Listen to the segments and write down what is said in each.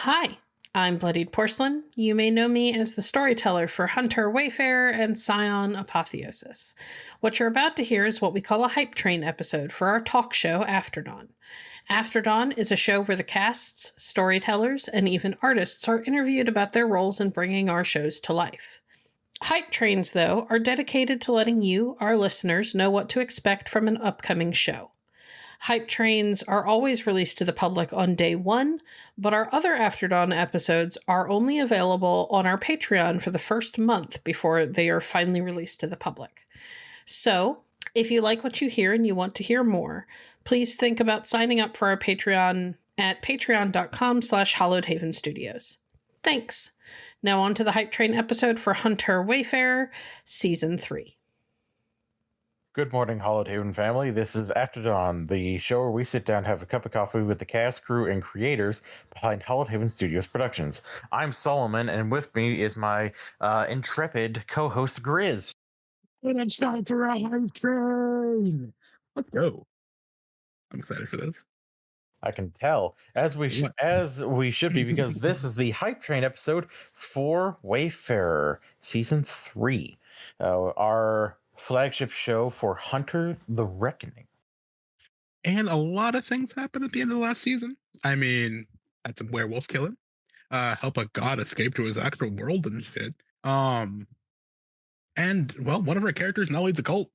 Hi, I'm Bloodied Porcelain. You may know me as the storyteller for Hunter, Wayfarer, and Scion Apotheosis. What you're about to hear is what we call a Hype Train episode for our talk show After Dawn. After Dawn is a show where the casts, storytellers, and even artists are interviewed about their roles in bringing our shows to life. Hype Trains, though, are dedicated to letting you, our listeners, know what to expect from an upcoming show. Hype Trains are always released to the public on day one, but our other After Dawn episodes are only available on our Patreon for the first month before they are finally released to the public. So, if you like what you hear and you want to hear more, please think about signing up for our Patreon at patreon.com/Hallowed Haven Studios. Thanks. Now on to the Hype Train episode for Hunter Wayfarer, Season 3. Good morning, Hallowed Haven family. This is After Dawn, the show where we sit down and have a cup of coffee with the cast, crew, and creators behind Hallowed Haven Studios productions. I'm Solomon, and with me is my intrepid co-host, Grizz. And it's time for a hype train. Let's go. I'm excited for this. I can tell, as we should be, because this is the Hype Train episode for Wayfarer Season 3, our flagship show for Hunter the Reckoning. And a lot of things happened at the end of the last season. I mean, had some werewolf killing, help a god escape to his actual world and shit. And well, one of our characters now leads a cult.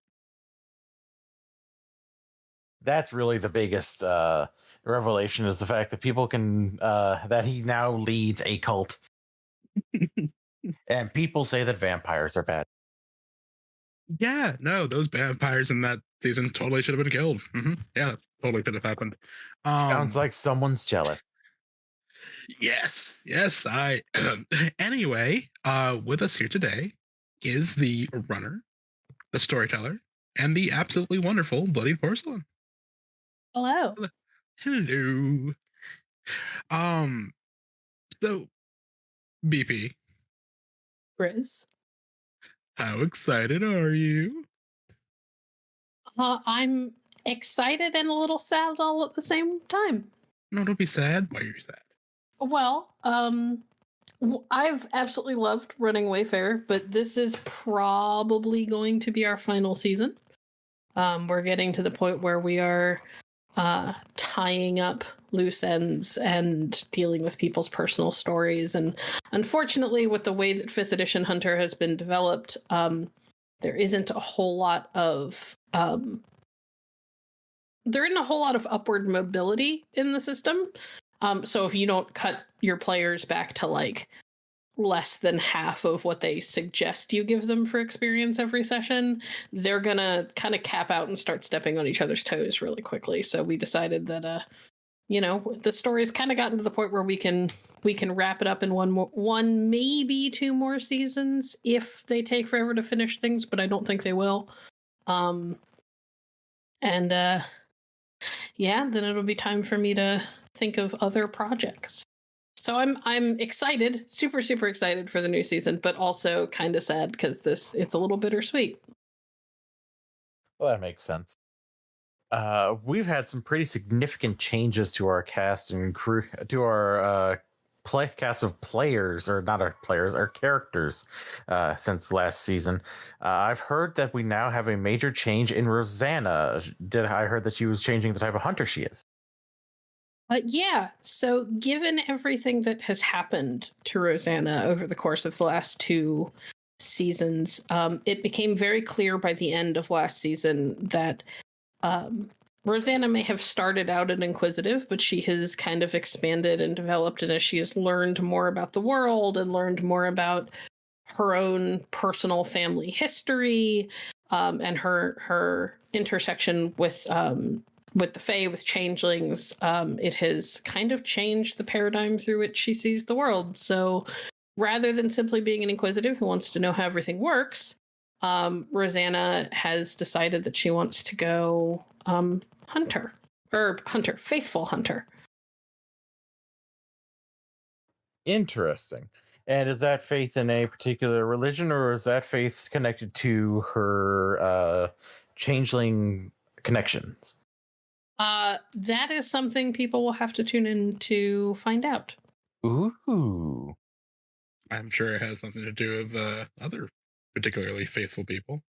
That's really the biggest revelation, is the fact that people can that he now leads a cult. And people say that vampires are bad. Yeah, no, those vampires in that season totally should have been killed. Yeah, totally should have happened. Sounds like someone's jealous. Yes. I anyway, with us here today is the runner, the storyteller, and the absolutely wonderful Bloodied Porcelain. Hello. Hello. So BP, Grizz. how excited are you? I'm excited and a little sad all at the same time. No, don't be sad. Why are you sad? Well, I've absolutely loved running Wayfarer, but this is probably going to be our final season. We're getting to the point where we are tying up loose ends and dealing with people's personal stories. And unfortunately, with the way that 5th edition Hunter has been developed, there isn't a whole lot of upward mobility in the system. So if you don't cut your players back to like less than half of what they suggest you give them for experience every session, they're gonna kind of cap out and start stepping on each other's toes really quickly. So we decided that the story's kind of gotten to the point where we can wrap it up in one maybe two more seasons if they take forever to finish things, but I don't think they will. Then it'll be time for me to think of other projects. So I'm excited, super, super excited for the new season, but also kind of sad because it's a little bittersweet. Well, that makes sense. We've had some pretty significant changes to our cast and crew, to our cast of players, or not our players, our characters, since last season. I've heard that we now have a major change in Rosanna. I heard that she was changing the type of hunter she is? Yeah, so given everything that has happened to Rosanna over the course of the last two seasons, it became very clear by the end of last season that Rosanna may have started out an inquisitive, but she has kind of expanded and developed, and as she has learned more about the world and learned more about her own personal family history, and her intersection with the Fae, with changelings, it has kind of changed the paradigm through which she sees the world. So rather than simply being an inquisitive who wants to know how everything works, Rosanna has decided that she wants to go faithful hunter. Interesting. And is that faith in a particular religion, or is that faith connected to her changeling connections? That is something people will have to tune in to find out. Ooh. I'm sure it has something to do with other particularly faithful people.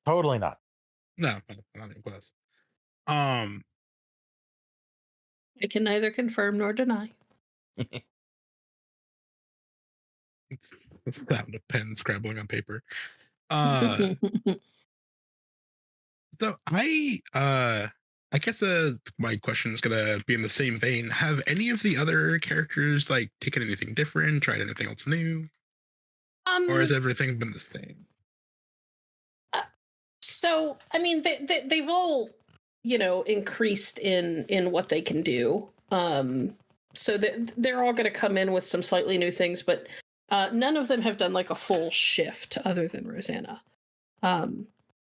Totally not. No, not even close. Um, I can neither confirm nor deny. the sound of pen scrabbling on paper. Uh, so I guess my question is gonna be in the same vein. Have any of the other characters like taken anything different, tried anything else new, or has everything been the same? So, I mean, they've all, increased in what they can do. So they're all going to come in with some slightly new things, but none of them have done like a full shift other than Rosanna.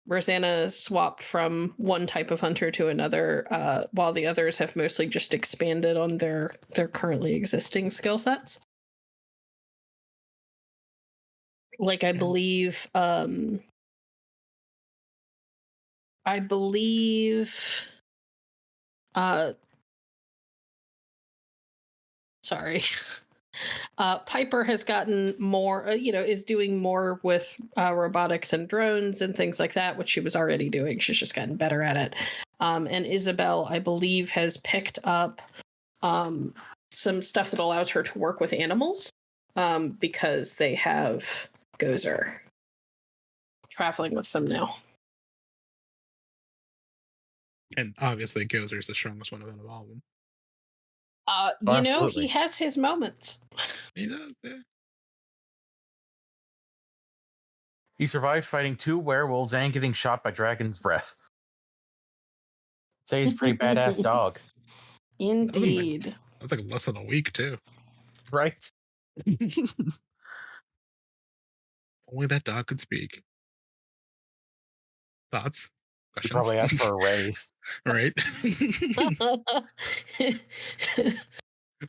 Rosanna swapped from one type of hunter to another, while the others have mostly just expanded on their currently existing skill sets. Like, I believe sorry. Piper has gotten more, is doing more with robotics and drones and things like that, which she was already doing. She's just gotten better at it. And Isabel, I believe, has picked up some stuff that allows her to work with animals, because they have Gozer traveling with them now. And obviously, Gozer's the strongest one of all of them. Absolutely. He has his moments. He does, yeah. He survived fighting 2 werewolves and getting shot by dragon's breath. I'd say he's a pretty badass dog. Indeed. That's like less than a week, too. Right? Only that dog could speak. Thoughts? He Questions? probably asked for a raise. Right?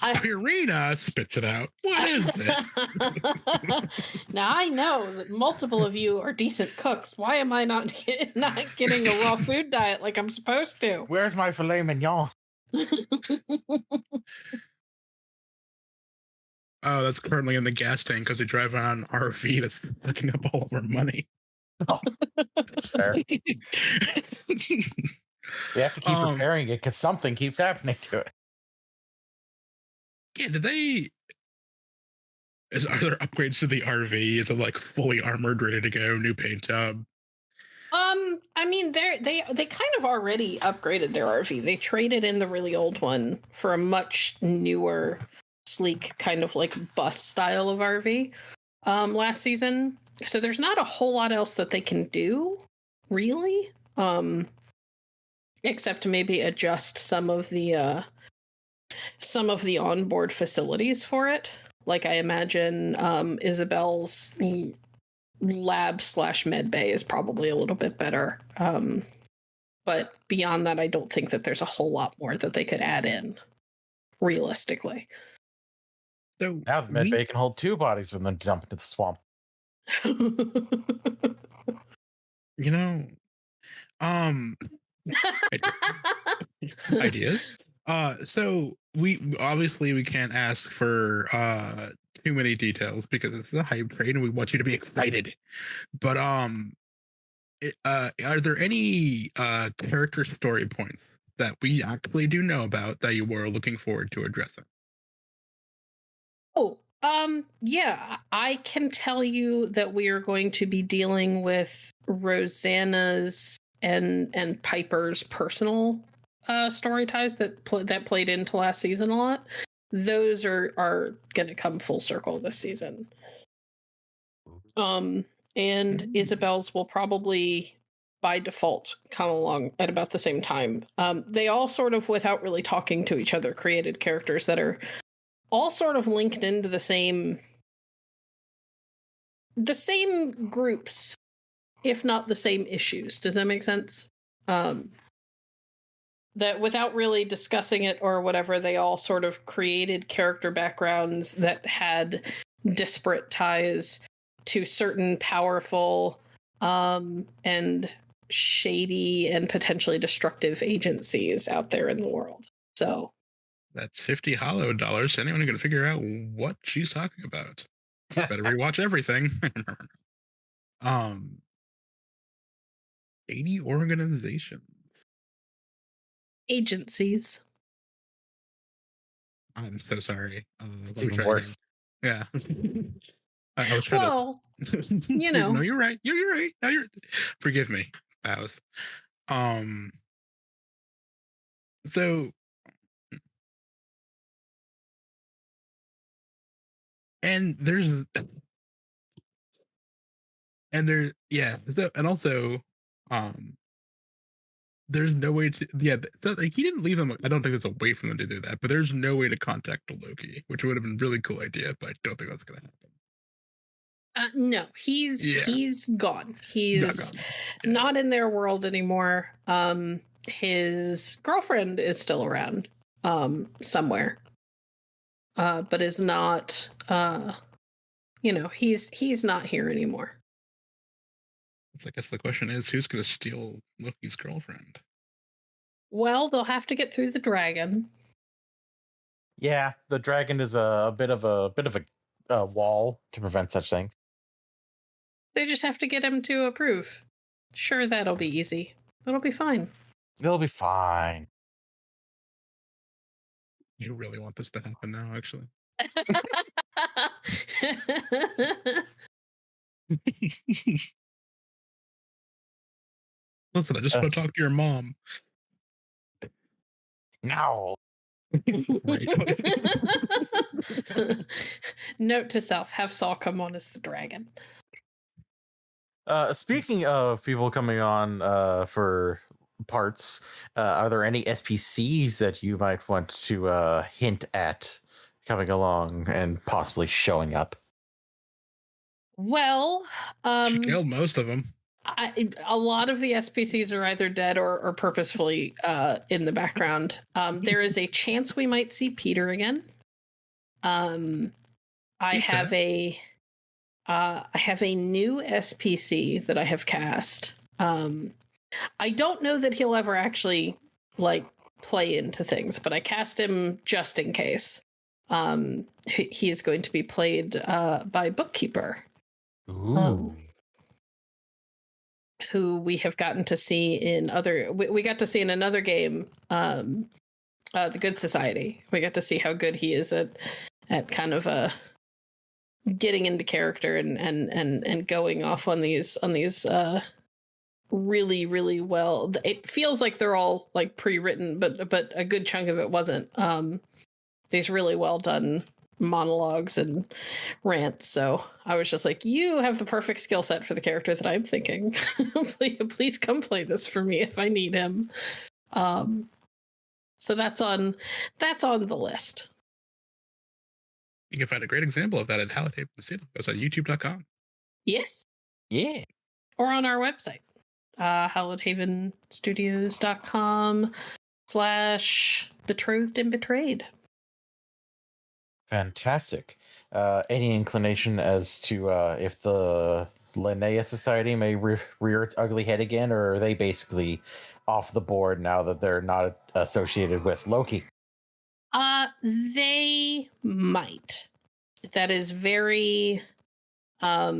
I- Purina spits it out. What is it? Now, I know that multiple of you are decent cooks. Why am I not getting a raw food diet like I'm supposed to? Where's my filet mignon? Oh, that's currently in the gas tank because we drive on an RV that's sucking up all of our money. Oh, that's fair. We have to keep repairing it because something keeps happening to it. Yeah, are there upgrades to the RV? Is it like fully armored, ready to go, new paint job? I mean, they kind of already upgraded their RV. They traded in the really old one for a much newer, sleek kind of like bus style of RV last season. So there's not a whole lot else that they can do, really, except to maybe adjust some of the onboard facilities for it. Like, I imagine Isabel's lab/med bay is probably a little bit better. But beyond that, I don't think that there's a whole lot more that they could add in, realistically. So now the med bay can hold 2 bodies when they're dumped into the swamp. Ideas. So we can't ask for too many details because it's a hype train and we want you to be excited. But are there any character story points that we actually do know about that you were looking forward to addressing? Oh, yeah, I can tell you that we are going to be dealing with Rosanna's and Piper's personal story ties that played into last season a lot. Those are going to come full circle this season. And Isabel's will probably by default come along at about the same time. They all sort of, without really talking to each other, created characters that are all sort of linked into the same groups, if not the same issues. Does that make sense? That without really discussing it or whatever, they all sort of created character backgrounds that had disparate ties to certain powerful and shady and potentially destructive agencies out there in the world. So That's 50 Hallowed dollars. Anyone who can figure out what she's talking about better rewatch everything. 80 organizations. Agencies. I'm so sorry. It's Let me even try worse. again. Yeah. I was trying Well, to. you know. No, you're right. You're right. No, Forgive me, Bows. So, and there's, yeah. So, and also, there's no way to, yeah. Like, he didn't leave them. I don't think there's a way for them to do that. But there's no way to contact Loki, which would have been a really cool idea. But I don't think that's gonna happen. No, he's gone. He's Gone. Yeah. not in their world anymore. His girlfriend is still around, somewhere, but is not. He's not here anymore. I guess the question is, who's going to steal Loki's girlfriend? Well, they'll have to get through the dragon. Yeah, the dragon is a bit of a wall to prevent such things. They just have to get him to approve. Sure, that'll be easy. It'll be fine. They'll be fine. You really want this to happen now, actually? Listen, I just want to talk to your mom. No. Note to self: have Saul come on as the dragon. Speaking of people coming on for parts, are there any SPCs that you might want to hint at coming along and possibly showing up? Well, she killed most of them. A lot of the SPCs are either dead or purposefully in the background. There is a chance we might see Peter again. I have a new SPC that I have cast. I don't know that he'll ever actually play into things, but I cast him just in case. He is going to be played by Bookkeeper. Ooh. Who we have gotten to see in other. We got to see in another game, the Good Society. We got to see how good he is at kind of getting into character and going off on these really, really well. It feels like they're all pre-written, but a good chunk of it wasn't. These really well done monologues and rants. So I was just like, you have the perfect skill set for the character that I'm thinking. Please come play this for me if I need him. So that's on the list. You can find a great example of that at Hallowed Haven. It goes on youtube.com. Yes. Yeah. Or on our website, hallowedhavenstudios.com/betrothed and betrayed. Fantastic. Any inclination as to if the Linnea Society may rear its ugly head again, or are they basically off the board now that they're not associated with Loki? They might. That is very up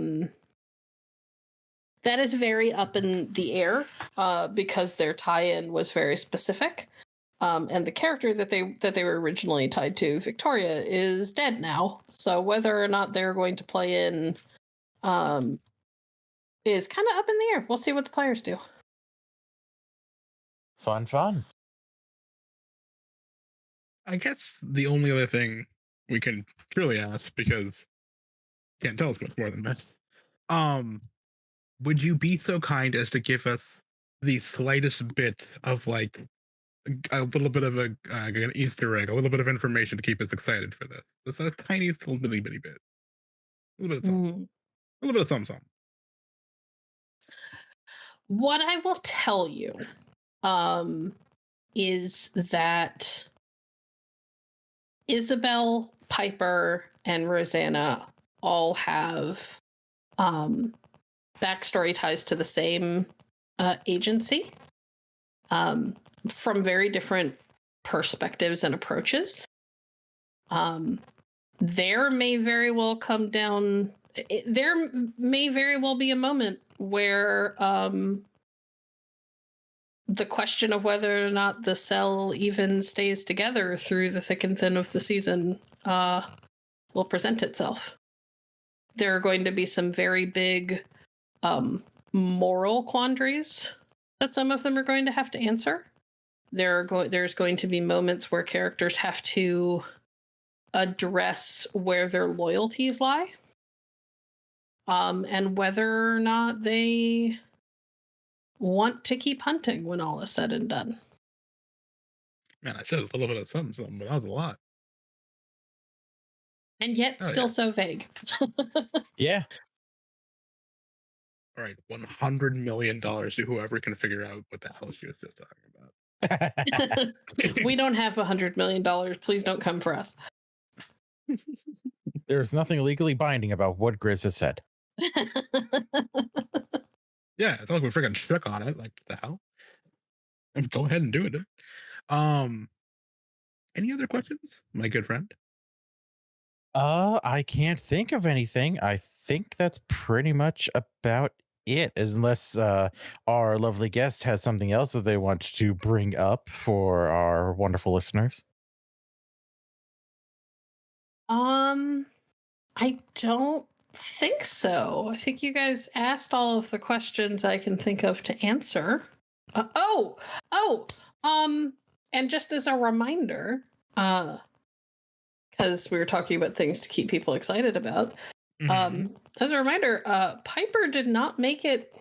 in the air, because their tie-in was very specific. And the character that they were originally tied to, Victoria, is dead now. So whether or not they're going to play in is kind of up in the air. We'll see what the players do. Fun. I guess the only other thing we can truly ask, because you can't tell us much more than this, would you be so kind as to give us the slightest bit of a little bit of an Easter egg, a little bit of information to keep us excited for this? Just a tiny little bitty bit. A little bit of something. A little bit of something. What I will tell you is that Isabel, Piper, and Rosanna all have backstory ties to the same agency, from very different perspectives and approaches. There may very well come down. There may very well be a moment where the question of whether or not the cell even stays together through the thick and thin of the season will present itself. There are going to be some very big moral quandaries that some of them are going to have to answer. There's going to be moments where characters have to address where their loyalties lie, and whether or not they want to keep hunting when all is said and done. Man, I said a little bit of something, but that was a lot. And yet still so vague. Yeah. All right, $100 million to whoever can figure out what the hell she was just talking about. We don't have $100 million. Please don't come for us. There's nothing legally binding about what Grizz has said. Yeah, it's not like we're freaking shook on it. Like, the hell? Go ahead and do it. Any other questions, my good friend? I can't think of anything. I think that's pretty much about it, unless our lovely guest has something else that they want to bring up for our wonderful listeners. I don't think so. I think you guys asked all of the questions I can think of to answer. And just as a reminder, because we were talking about things to keep people excited about. As a reminder, Piper did not make it.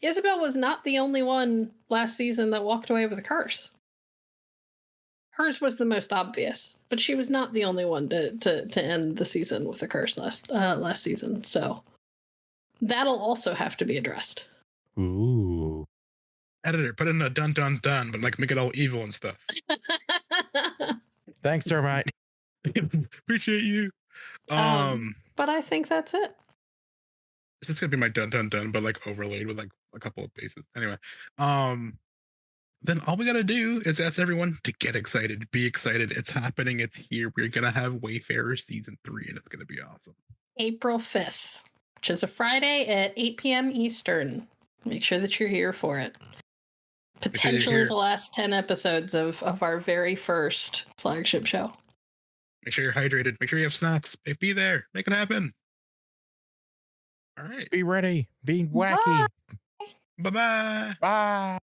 Isabel was not the only one last season that walked away with a curse. Hers was the most obvious, but she was not the only one to end the season with a curse last season. So that'll also have to be addressed. Ooh. Editor, put in a dun dun dun, but like make it all evil and stuff. Thanks, Termite. Appreciate you. But I think that's it. It's just gonna be my dun dun dun, but like overlaid with like a couple of bases. Anyway, then all we gotta do is ask everyone to get excited, be excited. It's happening. It's here. We're gonna have Wayfarer season 3, and it's gonna be awesome. April 5th, which is a Friday at 8 p.m. Eastern. Make sure that you're here for it. Potentially the last 10 episodes of our very first flagship show. Make sure you're hydrated. Make sure you have snacks. Be there. Make it happen. All right. Be ready. Be wacky. Bye-bye. Bye.